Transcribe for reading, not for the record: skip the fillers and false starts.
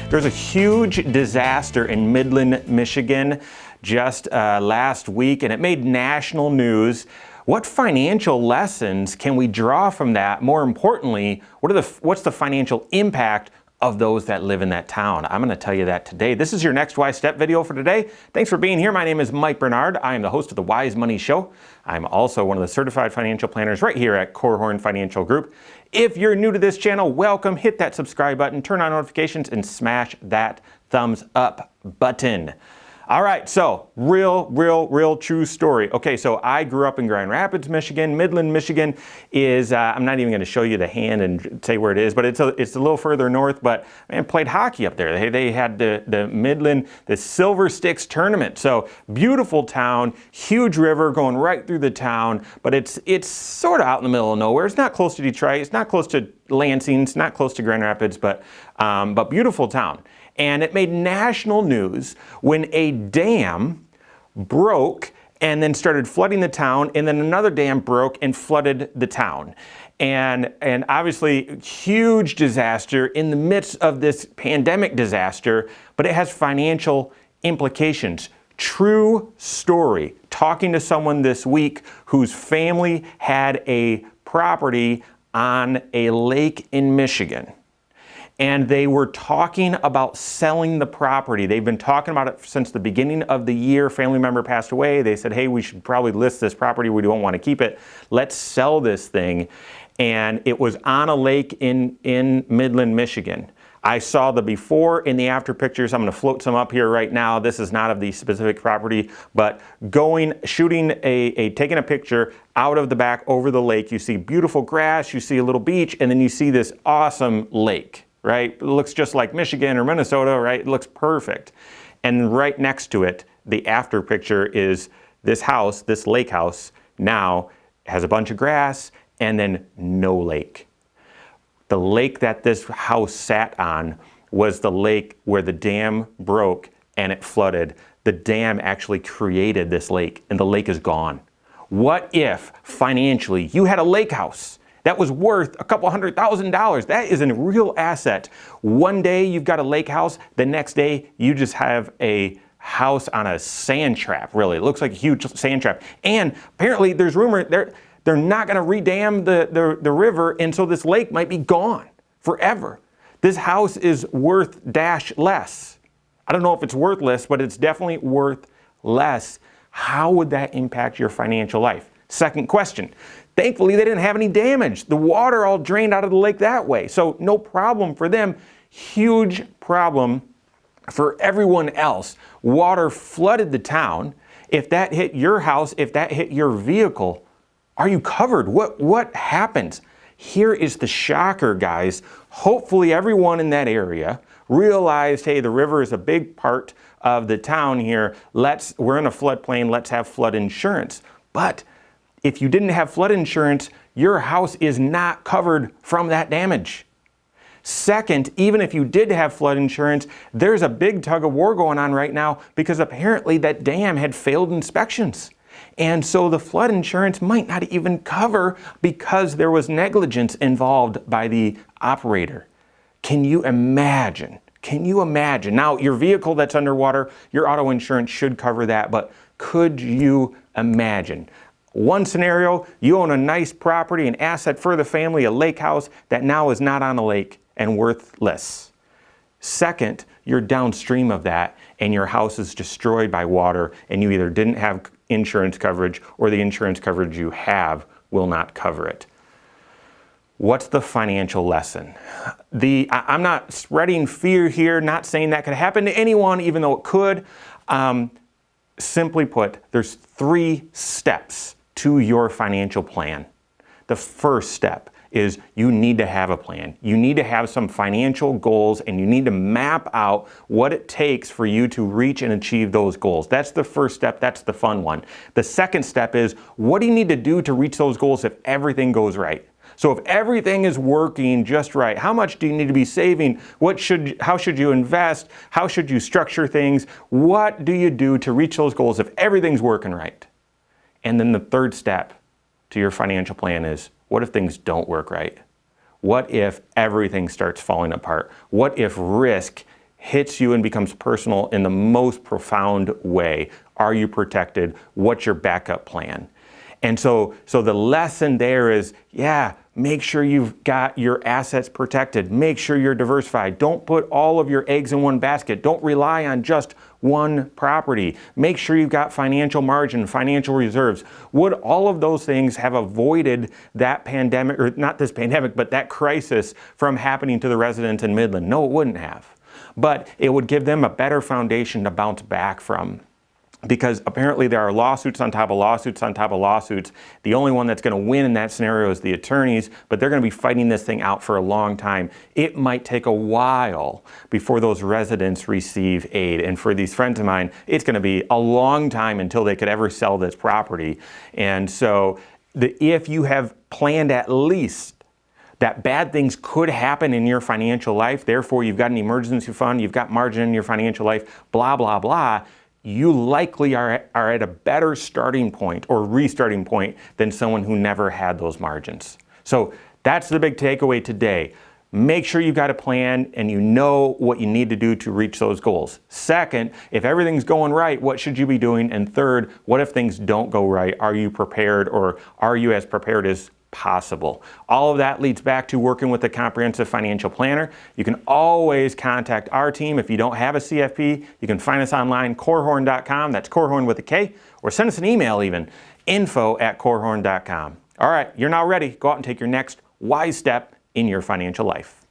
There's a huge disaster in Midland, Michigan just last week, and it made national news. What financial lessons can we draw from that? More importantly, what's the financial impact of those that live in that town? I'm going to tell you that today. This is your Next Wise Step video for today. Thanks for being here. My name is Mike Bernard. I am the host of the Wise Money Show. I'm also one of the certified financial planners right here at Korhorn Financial Group. If you're new to this channel, welcome. Hit that subscribe button, turn on notifications, and smash that thumbs up button. All right, so real true story. Okay, so I grew up in Grand Rapids, Michigan. Midland, Michigan is, I'm not even gonna show you the hand and say where it is, but it's a little further north, but man, played hockey up there. They had the Midland, the Silver Sticks tournament. So beautiful town, huge river going right through the town, but it's sort of out in the middle of nowhere. It's not close to Detroit, it's not close to Lansing, it's not close to Grand Rapids, but beautiful town. And it made national news when a dam broke and then started flooding the town, and then another dam broke and flooded the town. And obviously, huge disaster in the midst of this pandemic disaster, but it has financial implications. True story. Talking to someone this week whose family had a property on a lake in Michigan. And they were talking about selling the property. They've been talking about it since the beginning of the year. Family member passed away. They said, hey, we should probably list this property. We don't want to keep it. Let's sell this thing. And it was on a lake in Midland, Michigan. I saw the before and the after pictures. I'm going to float some up here right now. This is not of the specific property, but taking a picture out of the back over the lake. You see beautiful grass, you see a little beach, and then you see this awesome lake. Right? It looks just like Michigan or Minnesota, right? It looks perfect. And right next to it, the after picture is this house, this lake house, now has a bunch of grass and then no lake. The lake that this house sat on was the lake where the dam broke and it flooded. The dam actually created this lake, and the lake is gone. What if financially you had a lake house that was worth a couple $100,000? That is a real asset. One day you've got a lake house, the next day you just have a house on a sand trap, really. It looks like a huge sand trap. And apparently there's rumor they're not gonna redam the river, and so this lake might be gone forever. This house is worth dash less. I don't know if it's worthless, but it's definitely worth less. How would that impact your financial life? Second question. Thankfully, they didn't have any damage. The water all drained out of the lake that way. So no problem for them. Huge problem for everyone else. Water flooded the town. If that hit your house, if that hit your vehicle, are you covered? What happens? Here is the shocker, guys. Hopefully everyone in that area realized, hey, the river is a big part of the town here. We're in a floodplain, let's have flood insurance. But if you didn't have flood insurance, your house is not covered from that damage. Second, even if you did have flood insurance, there's a big tug of war going on right now because apparently that dam had failed inspections. And so the flood insurance might not even cover because there was negligence involved by the operator. Can you imagine? Can you imagine? Now, your vehicle that's underwater, your auto insurance should cover that, but could you imagine? One scenario, you own a nice property, an asset for the family, a lake house that now is not on a lake and worthless. Second, you're downstream of that and your house is destroyed by water and you either didn't have insurance coverage or the insurance coverage you have will not cover it. What's the financial lesson? I'm not spreading fear here, not saying that could happen to anyone, even though it could. Simply put, there's 3 steps to your financial plan. The first step is you need to have a plan. You need to have some financial goals and you need to map out what it takes for you to reach and achieve those goals. That's the first step. That's the fun one. The second step is what do you need to do to reach those goals if everything goes right? So if everything is working just right, how much do you need to be saving? How should you invest? How should you structure things? What do you do to reach those goals if everything's working right? And then the third step to your financial plan is, what if things don't work right? What if everything starts falling apart? What if risk hits you and becomes personal in the most profound way. Are you protected? What's your backup plan? And so the lesson there is, yeah, make sure you've got your assets protected. Make sure you're diversified. Don't put all of your eggs in one basket. Don't rely on just one property. Make sure you've got financial margin, financial reserves. Would all of those things have avoided that pandemic, or not this pandemic, but that crisis from happening to the residents in Midland? No, it wouldn't have. But it would give them a better foundation to bounce back from. Because apparently there are lawsuits on top of lawsuits on top of lawsuits. The only one that's going to win in that scenario is the attorneys, but they're going to be fighting this thing out for a long time. It might take a while before those residents receive aid. And for these friends of mine, it's going to be a long time until they could ever sell this property. And so if you have planned at least that bad things could happen in your financial life, therefore you've got an emergency fund, you've got margin in your financial life, blah, blah, blah, you likely are at a better starting point or restarting point than someone who never had those margins. So that's the big takeaway today. Make sure you've got a plan and you know what you need to do to reach those goals. Second, if everything's going right, what should you be doing? And third, what if things don't go right? Are you prepared, or are you as prepared as possible? All of that leads back to working with a comprehensive financial planner. You can always contact our team. If you don't have a CFP, you can find us online, corehorn.com. That's Corehorn with a K, or send us an email even, info@corehorn.com. All right, you're now ready. Go out and take your next wise step in your financial life.